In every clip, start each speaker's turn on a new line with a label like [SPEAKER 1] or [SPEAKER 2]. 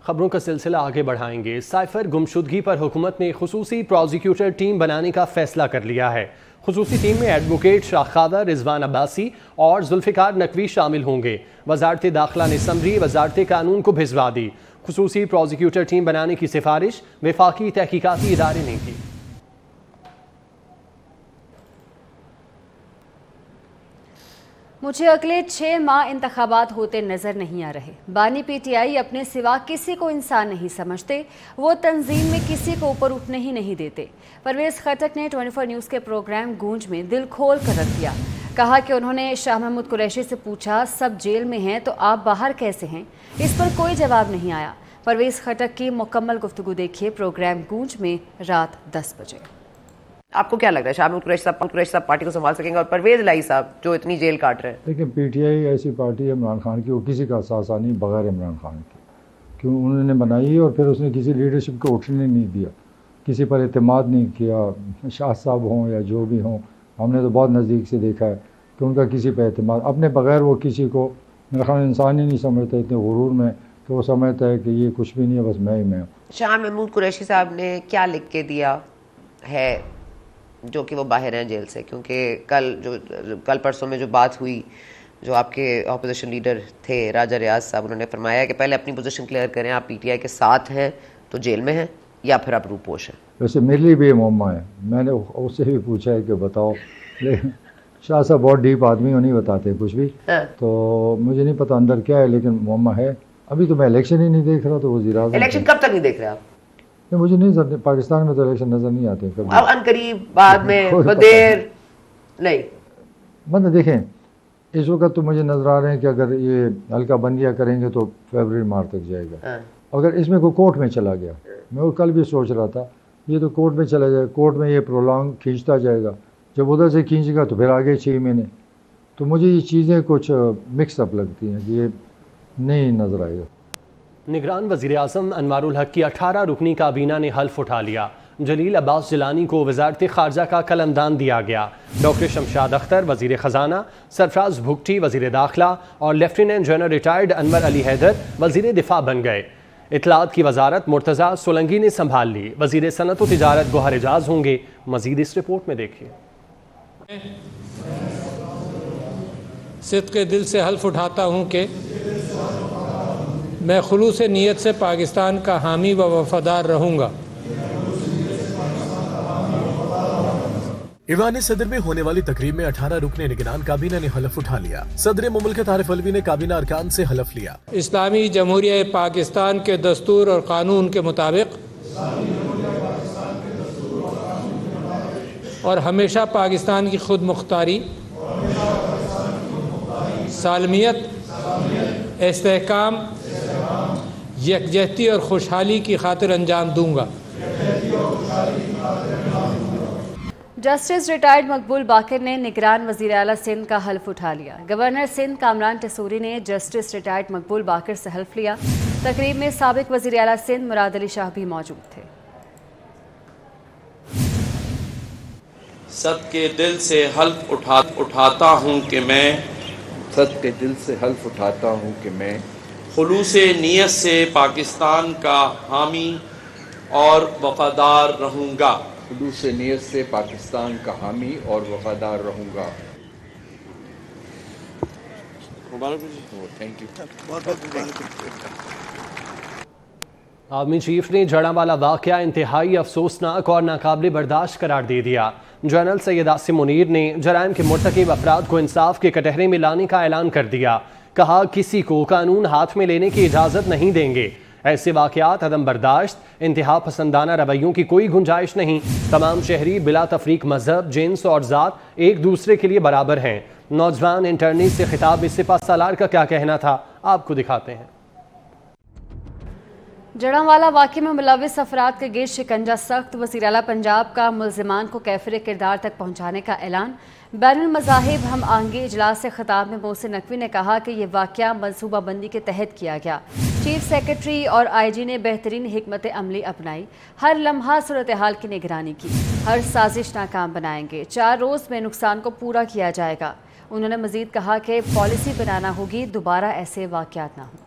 [SPEAKER 1] خبروں کا سلسلہ آگے بڑھائیں گے۔ سائفر گمشدگی پر حکومت نے خصوصی پروزیکیوٹر ٹیم بنانے کا فیصلہ کر لیا ہے۔ خصوصی ٹیم میں ایڈوکیٹ شاخادہ رضوان عباسی اور ذوالفقار نقوی شامل ہوں گے۔ وزارت داخلہ نے سمری وزارت قانون کو بھجوا دی۔ خصوصی پروزیکیوٹر ٹیم بنانے کی سفارش وفاقی تحقیقاتی ادارے نے کی۔
[SPEAKER 2] مجھے اگلے 6 ماہ انتخابات ہوتے نظر نہیں آ رہے۔ بانی پی ٹی آئی اپنے سوا کسی کو انسان نہیں سمجھتے، وہ تنظیم میں کسی کو اوپر اٹھنے ہی نہیں دیتے۔ پرویز خٹک نے 24 نیوز کے پروگرام گونج میں دل کھول کر رکھ دیا۔ کہا کہ انہوں نے شاہ محمود قریشی سے پوچھا سب جیل میں ہیں تو آپ باہر کیسے ہیں؟ اس پر کوئی جواب نہیں آیا۔ پرویز خٹک کی مکمل گفتگو دیکھیے پروگرام گونج میں رات 10 بجے۔
[SPEAKER 3] آپ کو کیا لگ رہا ہے شاہ محمود قریشی صاحب پارٹی کو سنبھال سکیں گے اور پرویز الہی صاحب جو اتنی جیل کاٹ رہے ہیں؟
[SPEAKER 4] لیکن پی ٹی آئی ایسی پارٹی ہے عمران خان کی، وہ کسی کا اثاثہ نہیں بغیر عمران خان کی، کیوں انہوں نے بنائی اور پھر اس نے کسی لیڈرشپ کو اٹھنے نہیں دیا، کسی پر اعتماد نہیں کیا۔ شاہ صاحب ہوں یا جو بھی ہوں، ہم نے تو بہت نزدیک سے دیکھا ہے کہ ان کا کسی پہ اعتماد اپنے بغیر وہ کسی کو میرا خیال انسان ہی نہیں سمجھتا، اتنے غرور میں کہ وہ سمجھتا ہے کہ یہ کچھ بھی نہیں ہے، بس میں ہی میں ہوں۔
[SPEAKER 3] شاہ محمود قریشی صاحب نے کیا لکھ کے دیا ہے جو کہ وہ باہر ہیں جیل سے؟ کیونکہ کل پرسوں میں جو بات ہوئی، جو آپ کے اپوزیشن لیڈر تھے راجہ ریاض صاحب، انہوں نے فرمایا کہ پہلے اپنی پوزیشن کلیئر کریں، آپ پی ٹی آئی کے ساتھ ہیں تو جیل میں ہیں یا پھر آپ روپوش ہیں۔
[SPEAKER 4] ویسے میرے لیے بھی یہ معمہ ہے، میں نے اس سے بھی پوچھا ہے کہ بتاؤ، لیکن شاہ صاحب بہت ڈیپ آدمی ہو، نہیں بتاتے کچھ بھی، تو مجھے نہیں پتا اندر کیا ہے، لیکن معمہ ہے۔ ابھی تو میں الیکشن ہی نہیں دیکھ رہا، تو وزیر اعظم
[SPEAKER 3] الیکشن کب تک نہیں دیکھ رہے آپ؟
[SPEAKER 4] نہیں، مجھے نہیں، پاکستان میں تو الیکشن نظر نہیں آتے کبھی،
[SPEAKER 3] اب ان قریب بعد میں بدیر نہیں
[SPEAKER 4] مطلب دیکھیں اس وقت تو مجھے نظر آ رہے ہیں کہ اگر یہ ہلکا بندیاں کریں گے تو فیبرری مارچ تک جائے گا۔ اگر اس میں کوئی کورٹ میں چلا گیا، میں وہ کل بھی سوچ رہا تھا، یہ تو کورٹ میں چلا جائے، کورٹ میں یہ پرولونگ کھینچتا جائے گا، جب ادھر سے کھینچے گا تو پھر آگے 6 مہینے، تو مجھے یہ چیزیں کچھ مکس اپ لگتی ہیں کہ یہ نہیں نظر آئے گا۔
[SPEAKER 1] نگران وزیر اعظم انوار الحق کی 18 رکنی کابینہ نے حلف اٹھا لیا۔ جلیل عباس جیلانی کو وزارت خارجہ کا قلمدان دیا گیا۔ ڈاکٹر شمشاد اختر وزیر خزانہ، سرفراز بھگٹی وزیر داخلہ اور لیفٹیننٹ جنرل ریٹائرڈ انور علی حیدر وزیر دفاع بن گئے۔ اطلاعات کی وزارت مرتضیٰ سولنگی نے سنبھال لی۔ وزیر صنعت و تجارت گوہر اعجاز ہوں گے۔ مزید اس رپورٹ میں دیکھیے۔
[SPEAKER 5] صدق دل سے حلف اٹھاتا ہوں کہ میں خلوص نیت سے پاکستان کا حامی و وفادار رہوں گا۔
[SPEAKER 6] ایوان صدر میں ہونے والی تقریب میں 18 رکن نگران کابینہ نے حلف اٹھا لیا۔ صدر مملکت عارف علوی نے کابینہ ارکان سے حلف لیا۔
[SPEAKER 5] اسلامی جمہوریہ پاکستان کے دستور اور قانون کے مطابق اور ہمیشہ پاکستان کی خود مختاری، سالمیت، استحکام، یکجہتی اور خوشحالی کی خاطر انجام دوں گا۔
[SPEAKER 2] جسٹس ریٹائرڈ مقبول باقر نے نگران وزیر اعلیٰ سندھ کا حلف اٹھا لیا۔ گورنر سندھ کامران ٹیسوری نے جسٹس ریٹائرڈ مقبول باقر سے حلف لیا۔ تقریب میں سابق وزیر اعلیٰ سندھ مراد علی شاہ بھی موجود تھے۔
[SPEAKER 7] صدق دل سے حلف اٹھاتا ہوں کہ میں خلوص نیت سے پاکستان کا حامی اور وفادار رہوں گا۔
[SPEAKER 1] آرمی چیف نے جڑاں واقعہ انتہائی افسوسناک اور ناقابل برداشت قرار دے دیا۔ جنرل سید عاصم منیر نے جرائم کے مرتکب افراد کو انصاف کے کٹہرے میں لانے کا اعلان کر دیا۔ کہا کسی کو قانون ہاتھ میں لینے کی اجازت نہیں دیں گے۔ ایسے واقعات عدم برداشت، انتہا پسندانہ رویوں کی کوئی گنجائش نہیں۔ تمام شہری بلا تفریق مذہب، جنس اور ذات ایک دوسرے کے لیے برابر ہیں۔ نوجوان انٹرنی سے خطاب میں سپہ سالار کا کیا کہنا تھا، آپ کو دکھاتے ہیں۔
[SPEAKER 2] جڑاں واقعے میں ملوث افراد کے گرد شکنجہ سخت۔ وزیر اعلیٰ پنجاب کا ملزمان کو کیفر کردار تک پہنچانے کا اعلان۔ بین المذاہب ہم آہنگی اجلاس سے خطاب میں محسن نقوی نے کہا کہ یہ واقعہ منصوبہ بندی کے تحت کیا گیا۔ چیف سیکرٹری اور آئی جی نے بہترین حکمت عملی اپنائی، ہر لمحہ صورتحال کی نگرانی کی، ہر سازش ناکام بنائیں گے، 4 روز میں نقصان کو پورا کیا جائے گا۔ انہوں نے مزید کہا کہ پالیسی بنانا ہوگی، دوبارہ ایسے واقعات نہ ہوں۔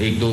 [SPEAKER 8] 1-2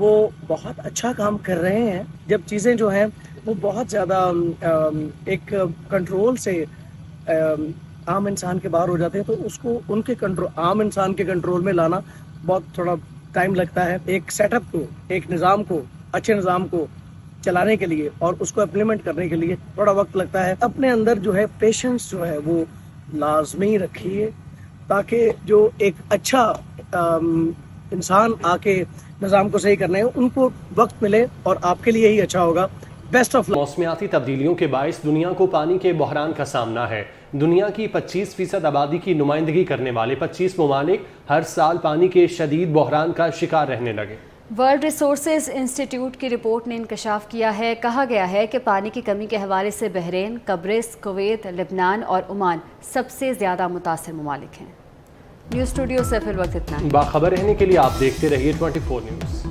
[SPEAKER 9] وہ بہت اچھا کام کر رہے ہیں. جب چیزیں جو ہیں وہ بہت زیادہ ایک کنٹرول سے عام انسان کے باہر ہو جاتے ہیں تو اس کو ان کے عام انسان کے کنٹرول میں لانا بہت تھوڑا ٹائم لگتا ہے. ایک سیٹ اپ کو، ایک نظام کو، اچھے نظام کو چلانے کے لیے اور اس کو امپلیمنٹ کرنے کے لیے تھوڑا وقت لگتا ہے. اپنے اندر جو ہے پیشنس جو ہے وہ لازمی رکھیے تاکہ جو ایک اچھا انسان آ کے نظام کو صحیح کرنا ہے ان کو وقت ملے اور آپ کے لیے ہی اچھا ہوگا. بیسٹ آف لک.
[SPEAKER 1] موسمیاتی تبدیلیوں کے باعث دنیا کو پانی کے بحران کا سامنا ہے. دنیا کی 25% آبادی کی نمائندگی کرنے والے 25 ممالک ہر سال پانی کے شدید بحران کا شکار رہنے لگے.
[SPEAKER 2] ورلڈ ریسورسز انسٹی ٹیوٹ کی رپورٹ نے انکشاف کیا ہے. کہا گیا ہے کہ پانی کی کمی کے حوالے سے بحرین، قبرص، کویت، لبنان اور عمان سب سے زیادہ متاثر ممالک ہیں. نیوز اسٹوڈیو سے فی الوقت اتنا.
[SPEAKER 1] باخبر رہنے کے لیے آپ دیکھتے رہیے 24 نیوز.